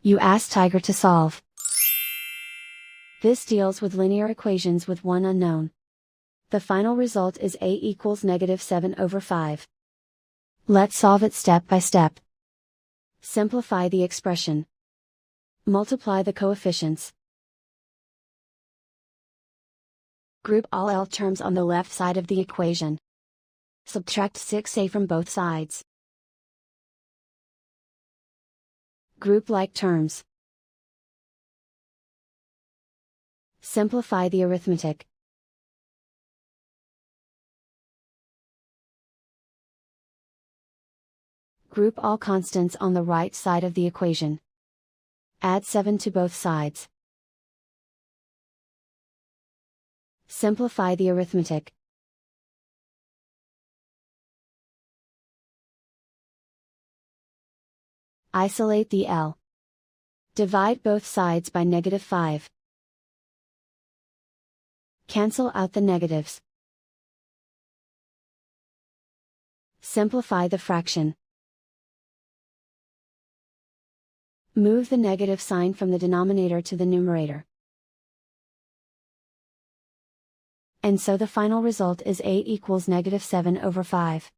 You ask Tiger to solve. This deals with linear equations with one unknown. The final result is a equals -7/5. Let's solve it step by step. Simplify the expression. Multiply the coefficients. Group all L terms on the left side of the equation. Subtract 6a from both sides. Group like terms. Simplify the arithmetic. Group all constants on the right side of the equation. Add 7 to both sides. Simplify the arithmetic. Isolate the L. Divide both sides by -5. Cancel out the negatives. Simplify the fraction. Move the negative sign from the denominator to the numerator. And so the final result is a equals -7/5.